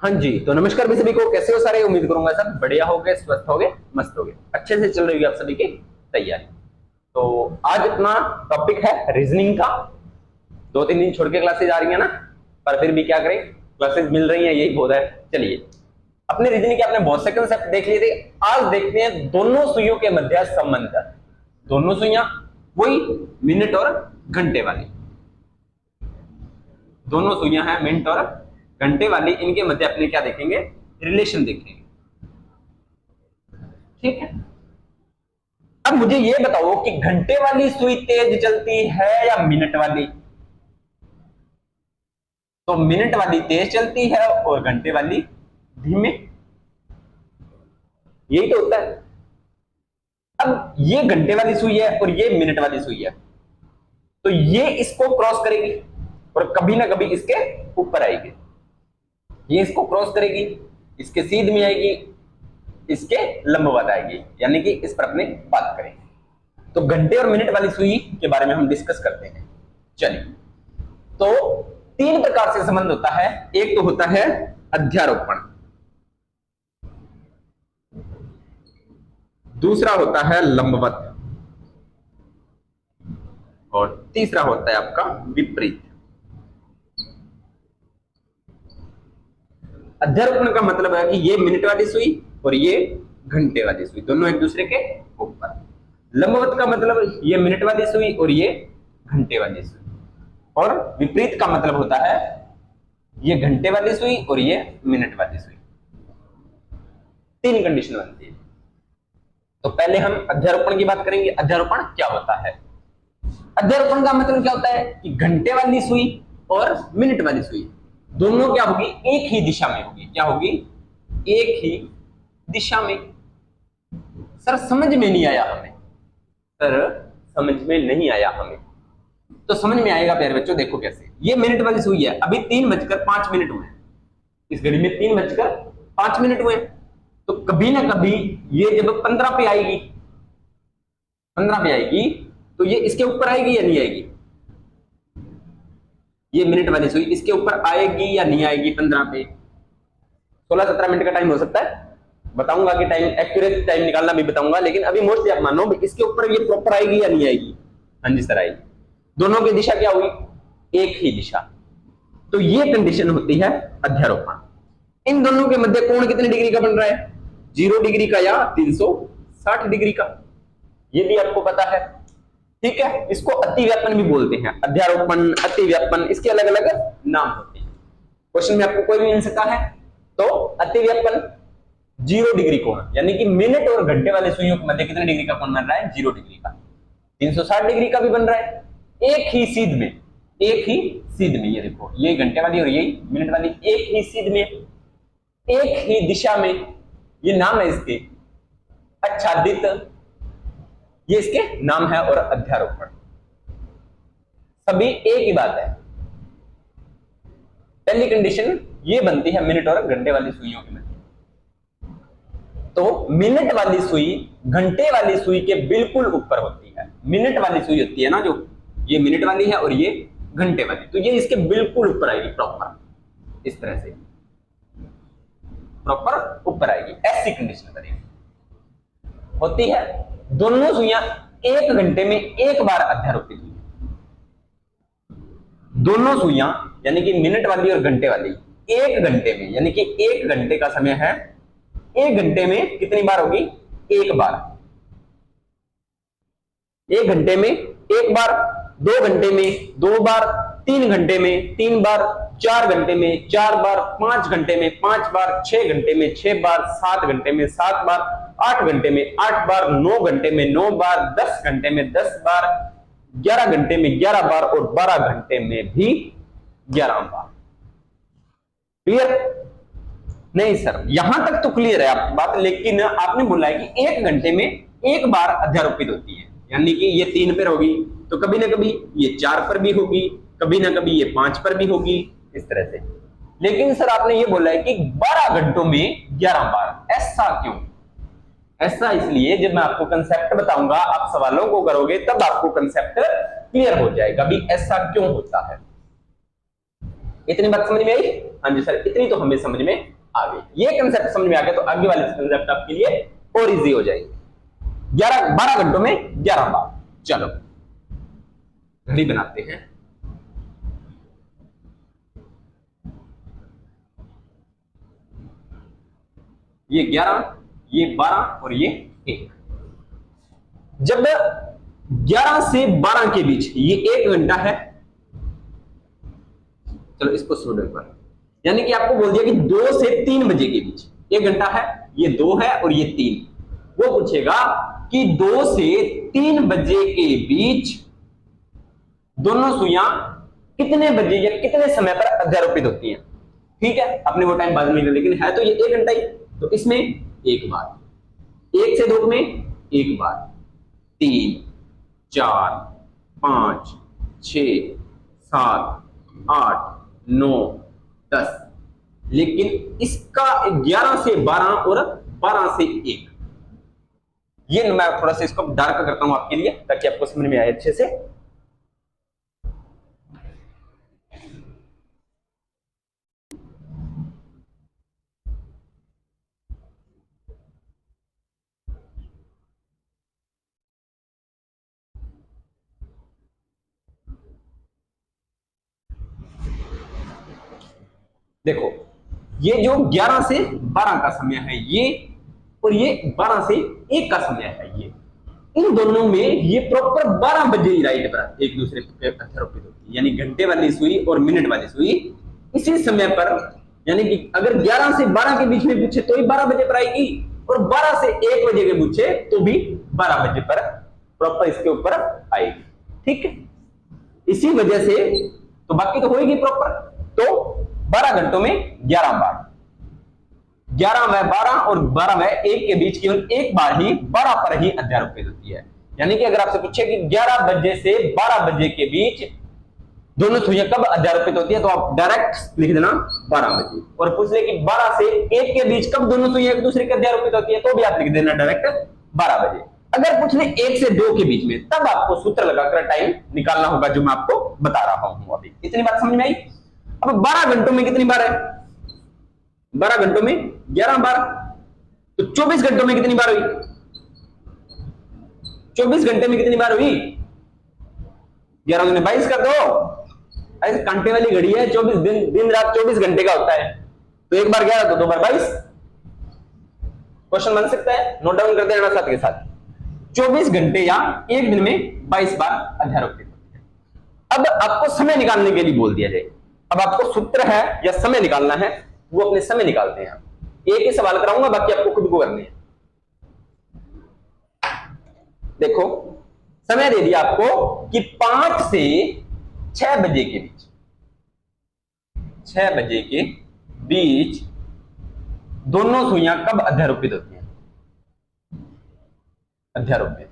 हाँ जी, तो नमस्कार भी सभी को। कैसे हो सारे? उम्मीद करूंगा सब बढ़िया हो गए, स्वस्थ हो गए, मस्त हो गए, अच्छे से चल रही है आप सभी की तैयारी। तो आज अपना टॉपिक है रीजनिंग का। 2-3 दिन छोड़ के क्लासेज आ रही है ना, पर फिर भी क्या करें, क्लासेज मिल रही हैं, यही बहुत है। चलिए, अपने रीजनिंग के आपने बहुत से कंसेप्ट देख लिए थे। आज देखते हैं दोनों सुइयों के मध्य संबंध। दोनों सुइयां वही मिनट और घंटे वाली, दोनों सुइयां हैं मिनट और घंटे वाली, इनके मध्य अपने क्या देखेंगे, रिलेशन देखेंगे। ठीक है, अब मुझे ये बताओ कि घंटे वाली सुई तेज चलती है या मिनट वाली? तो मिनट वाली तेज चलती है और घंटे वाली धीमे, यही तो होता है। अब ये घंटे वाली सुई है और ये मिनट वाली सुई है, तो ये इसको क्रॉस करेगी और कभी ना कभी इसके ऊपर आएगी। ये इसको क्रॉस करेगी, इसके सीध में आएगी, इसके लंबवत आएगी, यानी कि इस पर अपने बात करेंगे। तो घंटे और मिनट वाली सुई के बारे में हम डिस्कस करते हैं। चलिए, तो 3 प्रकार से संबंध होता है। एक तो होता है अध्यारोपण, दूसरा होता है लंबवत, और तीसरा होता है आपका विपरीत। अध्यारोपण का मतलब है कि ये मिनट वाली सुई और ये घंटे वाली सुई दोनों एक दूसरे के ऊपर। लंबवत का मतलब ये मिनट वाली सुई और ये घंटे वाली सुई, और विपरीत का मतलब होता है ये घंटे वाली सुई और ये मिनट वाली सुई। 3 कंडीशन बनती है। तो पहले हम अध्यारोपण की बात करेंगे। अध्यारोपण क्या होता है? अध्यारोपण का मतलब क्या होता है कि घंटे वाली सुई और मिनट वाली सुई दोनों क्या होगी, एक ही दिशा में होगी। क्या होगी? एक ही दिशा में। सर समझ में नहीं आया हमें, सर समझ में नहीं आया हमें। तो समझ में आएगा प्यारे बच्चों, देखो कैसे। ये मिनट वाली सुई है, अभी 3:05 हुए, इस घड़ी में 3:05 हुए। तो कभी ना कभी ये जब 15 पे आएगी, 15 पे आएगी, तो ये इसके ऊपर आएगी या नहीं आएगी? ये मिनट वाली सुई इसके ऊपर आएगी या नहीं आएगी? 15 पे 16-17 मिनट का टाइम हो सकता है, बताऊंगा कि टाइम एक्यूरेट टाइम निकालना भी बताऊंगा, लेकिन अभी मोस्टली आप मानो इसके ऊपर ये प्रॉपर आएगी या नहीं आएगी? हाँ जी सर, आएगी। दोनों की दिशा क्या हुई? एक ही दिशा। तो ये कंडीशन होती है अध्यारोपण। इन दोनों के मध्य कोण कितने डिग्री का बन रहा है? 0 डिग्री का या 360 डिग्री का, ये भी आपको पता है। ठीक है, इसको अतिव्यापन भी बोलते हैं। अध्यारोपण, अतिव्यापन, इसके अलग अलग नाम होते हैं। क्वेश्चन में आपको कोई भी मिल सकता है। तो अतिव्यापन 0 डिग्री कोण, यानी कि मिनट और घंटे वाले सुइयों के मध्य कितने डिग्री का कोण बन रहा है? 0 डिग्री का। 360 डिग्री का भी बन रहा है, एक ही सीध में, एक ही सीध में। ये देखो, ये घंटे वाली और यही मिनट वाली एक ही सीध में, एक ही दिशा में। ये नाम है इसके आच्छादित, ये इसके नाम है, और अध्यारोपण। सभी एक ही बात है। पहली कंडीशन ये बनती है मिनट और घंटे वाली सुइयों के मध्य। तो मिनट वाली सुई घंटे वाली सुई के बिल्कुल ऊपर होती है। मिनट वाली सुई होती है ना जो, ये मिनट वाली है और ये घंटे वाली, तो ये इसके बिल्कुल ऊपर आएगी, प्रॉपर इस तरह से प्रॉपर ऊपर आएगी। ऐसी कंडीशन बनेगी होती है। दोनों सुइयां 1 घंटे में एक बार अध्यारोपित हुई। दोनों सुइयां यानी कि मिनट वाली और घंटे वाली 1 घंटे में, यानी कि 1 घंटे का समय है, 1 घंटे में कितनी बार होगी? एक बार। 1 घंटे में एक बार, 2 घंटे में 2 बार, 3 घंटे में 3 बार, 4 घंटे में 4 बार, 5 घंटे में 5 बार, 6 घंटे में 6 बार, 7 घंटे में 7 बार, 8 घंटे में 8 बार, 9 घंटे में 9 बार, 10 घंटे में 10 बार, 11 घंटे में 11 बार, और 12 घंटे में भी 11 बार। क्लियर? नहीं सर, यहां तक तो क्लियर है आपकी बात, लेकिन आपने बोला है कि 1 घंटे में एक बार अध्यारोपित होती है, यानी कि ये 3 पर होगी, तो कभी ना कभी ये 4 पर भी होगी, कभी ना कभी ये 5 पर भी होगी, इस तरह से। लेकिन सर आपने ये बोला है कि 12 घंटों में 11 बार, ऐसा क्यों? ऐसा इसलिए, जब मैं आपको कंसेप्ट बताऊंगा, आप सवालों को करोगे, तब आपको कंसेप्ट क्लियर हो जाएगा भी ऐसा क्यों होता है। इतनी बात समझ में आई? हाँ जी सर, इतनी तो हमें समझ में आ गई। ये कंसेप्ट समझ में आ गया तो आगे वाले कंसेप्ट आपके लिए और इजी हो जाएंगे। 12 घंटों में 11 बार। चलो घड़ी बनाते हैं। ये 11, ये 12 और ये 1। जब 11 से 12 के बीच ये 1 घंटा है। चलो इसको सुनो एक बार। यानी कि आपको बोल दिया कि 2 से 3 बजे के बीच 1 घंटा है, ये 2 है और ये 3। वो पूछेगा कि 2 से 3 बजे के बीच दोनों सुइयां कितने बजे या कितने समय पर अध्यारोपित होती हैं। ठीक है, अपने वो टाइम बाद में, लेकिन है तो ये 1 घंटा ही, तो इसमें 1 बार, 1 से 2 में 1 बार, 3, 4, 5, 6, 7, 8, 9, 10। लेकिन इसका 11 से 12 और 12 से 1, ये मैं थोड़ा सा इसको डार्क करता हूं आपके लिए ताकि आपको समझ में आए अच्छे से। देखो ये जो 11 से 12 का समय है ये, और ये 12 से 1 का समय है ये, इन दोनों में ये प्रॉपर 12 बजे ही राइट पर एक दूसरे पे अध्यारोपित होती है। यानी घंटे वाली सुई और मिनट वाली सुई इसी समय पर, यानी कि अगर 11 से 12 के बीच में पूछे तो ही 12 बजे पर आएगी, और 12 से 1 बजे के पूछे तो भी 12 बजे पर प्रॉपर इसके ऊपर आएगी। ठीक है, इसी वजह से तो बाकी तो होएगी प्रॉपर। तो 12 घंटों में 11 बार, 11 व 12 और 12 व 1 के बीच केवल 1 बार ही 12 पर ही अध्यारोपित होती है। यानी कि अगर आपसे पूछे कि 11 बजे से 12 बजे के बीच दोनों सुइयां कब अध्यारोपित होती है, तो आप डायरेक्ट लिख देना 12 बजे। और पूछ ले कि 12 से 1 के बीच कब दोनों सुइयां एक दूसरे के अध्यारोपित होती है, तो भी आप लिख देना डायरेक्ट 12 बजे। अगर पूछ ले 1 से 2 के बीच में, तब आपको सूत्र लगाकर टाइम निकालना होगा, जो मैं आपको बता रहा हूं अभी। इतनी बात समझ में आई। अब 12 घंटों में कितनी बार है? 12 घंटों में 11 बार, तो 24 घंटों में कितनी बार हुई? 24 घंटे में कितनी बार हुई? 11 दूनी 22 कर दो। ऐसे कांटे वाली घड़ी है, 24 दिन रात 24 घंटे का होता है, तो 1 बार 11 तो 2 बार 22। क्वेश्चन बन सकता है, नोट डाउन कर देना साथ के साथ। 24 घंटे या 1 दिन में 22 बार अध्यारोपित होती है। अब आपको समय निकालने के लिए बोल दिया जाए। अब आपको सूत्र है या समय निकालना है, वो अपने समय निकालते हैं। एक ही सवाल कराऊंगा, बाकी आपको खुद को करने हैं। देखो समय दे दिया आपको कि 5 से 6 बजे के बीच, 6 बजे के बीच दोनों सुइयां कब अध्यारोपित होती हैं? अध्यारोपित,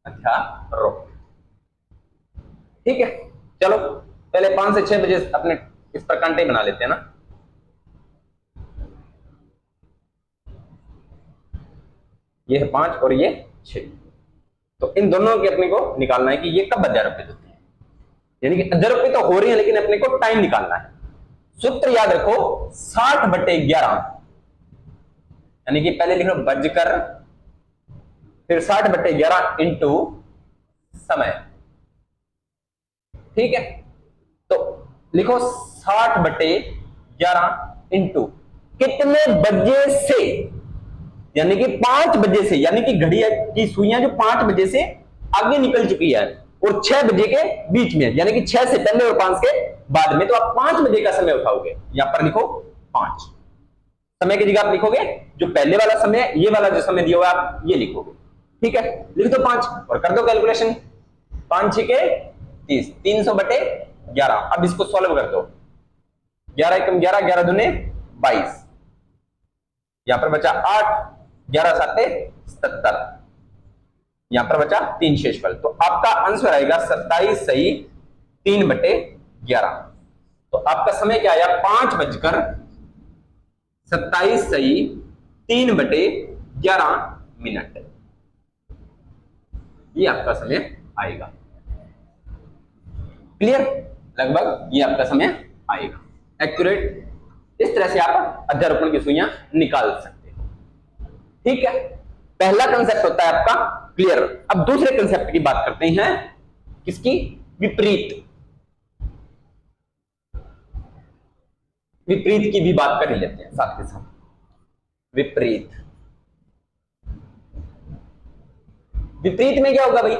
अध्यारोपित। ठीक है, चलो पहले 5 से 6 बजे अपने इस पर कांटे बना लेते हैं ना। ये है 5 और ये 6, तो इन दोनों के अपने को निकालना है कि ये कब अध्यारोपित होती है। यानी कि अध्यारोपित तो हो रही है, लेकिन अपने को टाइम निकालना है। सूत्र याद रखो 60/11, यानी कि पहले लिखो बजकर, फिर 60/11 इंटू समय। ठीक है, तो लिखो 60/11 इंटू कितने बजे से, यानी कि 5 बजे से, यानी कि घड़ी की सुइयां जो 5 बजे से आगे निकल चुकी है और 6 बजे के बीच में, यानी कि 6 से पहले और 5 के बाद में, तो आप 5 बजे का समय उठाओगे। यहां पर लिखो 5, समय की जगह आप लिखोगे जो पहले वाला समय है, ये वाला जो समय दिया हुआ आप ये लिखोगे। ठीक है, लिख दो 5 और कर दो कैलकुलेशन। 5 6 के 30, 300/11। अब इसको सॉल्व कर दो। 11 एकम 11, 11 दूने 22, यहां पर बचा 8, 11 7 70, यहां पर बचा 3 शेषफल। तो आपका आंसर आएगा 27 सही 3/11। तो आपका समय क्या आया? 5:27 सही 3/11 ये आपका समय आएगा। क्लियर, लगभग ये आपका समय आएगा एक्यूरेट। इस तरह से आप अध्यारोपण की सुइयां निकाल सकते हो। ठीक है, पहला कंसेप्ट होता है आपका क्लियर। अब दूसरे कंसेप्ट की बात करते हैं, किसकी? विपरीत। विपरीत की भी बात कर ही लेते हैं साथ के साथ। विपरीत, विपरीत में क्या होगा भाई?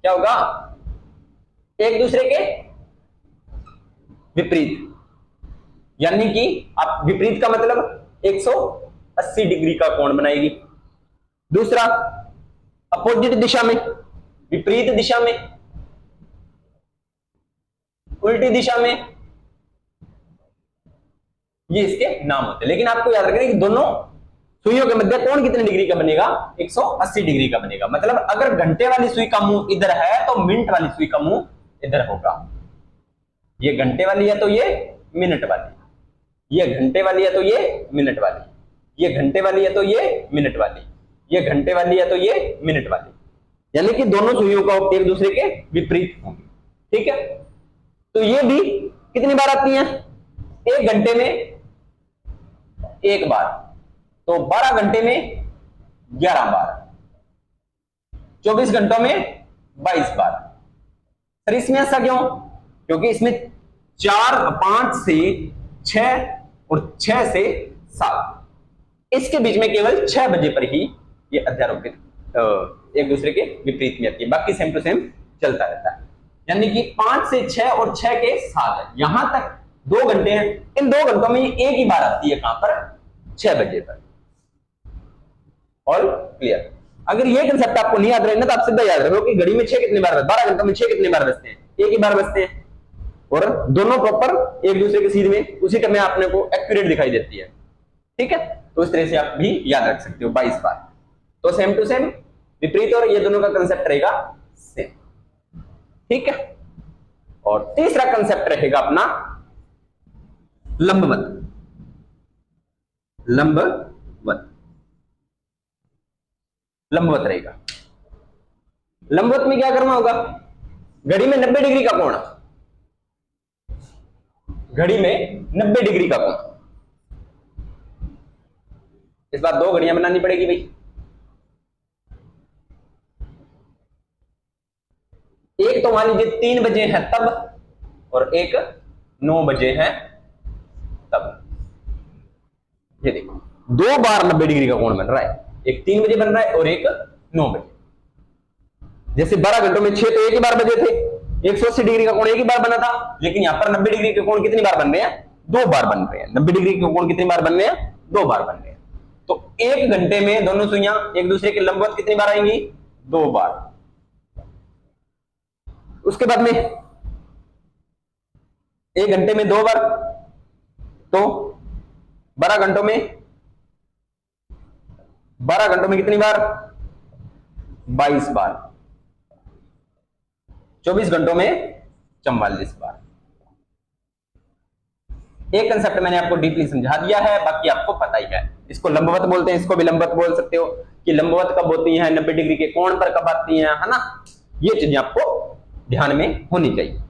क्या होगा? एक दूसरे के विपरीत, यानी कि आप विपरीत का मतलब 180 डिग्री का कोण बनाएगी। दूसरा, अपोजिट दिशा में, विपरीत दिशा में, उल्टी दिशा में, ये इसके नाम होते हैं। लेकिन आपको याद रखना कि दोनों सुइयों के मध्य कोण कितने डिग्री का बनेगा? 180 डिग्री का बनेगा। मतलब अगर घंटे वाली सुई का मुंह इधर है तो मिनट वाली सुई का मुंह इधर होगा। ये घंटे वाली है तो ये मिनट वाली, ये घंटे वाली है तो ये मिनट वाली, ये घंटे वाली है तो ये मिनट वाली, ये घंटे वाली है तो ये मिनट वाली, यानी कि दोनों सुइयों का एक दूसरे के विपरीत होंगे। ठीक है, तो ये भी कितनी बार आती हैं? एक घंटे में एक बार, तो 12 घंटे में 11 बार, 24 घंटों में 22 बार। सर इसमें ऐसा क्यों? क्योंकि इसमें 4, 5 से 6 और 6 से 7, इसके बीच में केवल 6 बजे पर ही ये अध्यारोपित एक दूसरे के विपरीत में आती है, बाकी सेम टू सेम चलता रहता है। यानी कि 5 से 6 और 6 के 7 है, यहां तक 2 घंटे हैं। इन 2 घंटों में एक ही बार आती है, कहां पर? 6 बजे पर। All clear? अगर ये कंसेप्ट आपको नहीं याद रहे ना तो आप सीधा याद रखो कि घड़ी में 6 कितने बार, 12 घंटों में 6 कितने बार बजते हैं? एक ही बार बजते हैं, और दोनों प्रॉपर एक दूसरे के सीध में उसी समय आपने को एक्यूरेट दिखाई देती है। ठीक है, तो इस तरह से आप भी याद रख सकते हो 22 बार। तो सेम टू सेम विपरीत और ये दोनों का कंसेप्ट रहेगा सेम। ठीक है, और तीसरा कंसेप्ट रहेगा अपना लंबवत। लंबवत, लंबवत रहेगा। लंबवत में क्या करना होगा? घड़ी में 90 डिग्री का कोण, घड़ी में 90 डिग्री का कोण। इस बार 2 घड़ियां बनानी पड़ेगी भाई। एक तो मान लीजिए 3 बजे है तब, और एक 9 बजे है तब। ये देखो 2 बार 90 डिग्री का कोण बन रहा है, एक 3 बजे बन रहा है और एक 9 बजे। जैसे 12 घंटों में 6 तो एक ही बार बजे थे, 180 डिग्री का कोण एक ही बार बना था, लेकिन यहां पर 90 डिग्री के कोण कितनी बार बन रहे हैं? 2 बार बन रहे हैं। 90 डिग्री के कोण कितनी बार बन रहे हैं? 2 बार बन रहे हैं। तो एक घंटे में दोनों सुइयां एक दूसरे के लंबवत कितनी बार आएंगी? 2 बार। उसके बाद में एक घंटे में 2 बार, तो 12 घंटों में, 12 घंटों में कितनी बार? 22 बार। 24 घंटों में 44 बार। एक कंसेप्ट मैंने आपको डीपली समझा दिया है, बाकी आपको पता ही है। इसको लंबवत बोलते हैं, इसको भी लंबवत बोल सकते हो कि लंबवत कब होती है, 90 डिग्री के कोण पर कब आती है, है ना? ये चीजें आपको ध्यान में होनी चाहिए।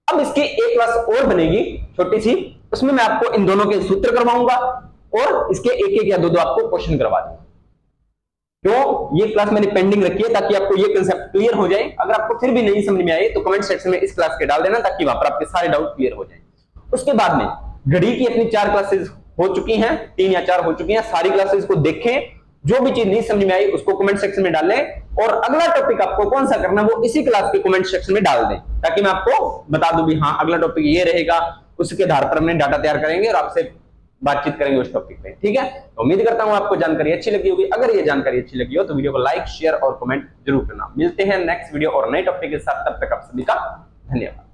अब इसकी एक क्लास और बनेगी छोटी सी, उसमें मैं आपको इन दोनों के सूत्र करवाऊंगा और इसके एक या दो आपको क्वेश्चन करवा दूंगा। क्यों ये क्लास मैंने पेंडिंग रखी है? ताकि आपको ये कंसेप्ट क्लियर हो जाए। अगर आपको फिर भी नहीं समझ में आए तो कमेंट सेक्शन में इस क्लास के डाल देना, ताकि वहां पर आपके सारे डाउट क्लियर हो जाए। उसके बाद में घड़ी की अपनी 4 क्लासेस हो चुकी हैं, 3 या 4 हो चुकी हैं। सारी क्लासेस को देखें, जो भी चीज नहीं समझ में आई उसको कमेंट सेक्शन में डालें, और अगला टॉपिक आपको कौन सा करना वो इसी क्लास के कमेंट सेक्शन में डाल दें, ताकि मैं आपको बता दूं भी हाँ अगला टॉपिक ये रहेगा। उसके आधार पर हमने डाटा तैयार करेंगे और आपसे बातचीत करेंगे उस टॉपिक पे। ठीक है, तो उम्मीद करता हूं आपको जानकारी अच्छी लगी होगी। अगर ये जानकारी अच्छी लगी हो तो वीडियो को लाइक, शेयर और कमेंट जरूर करना। मिलते हैं नेक्स्ट वीडियो और नए टॉपिक के साथ, तब तक आप सभी का धन्यवाद।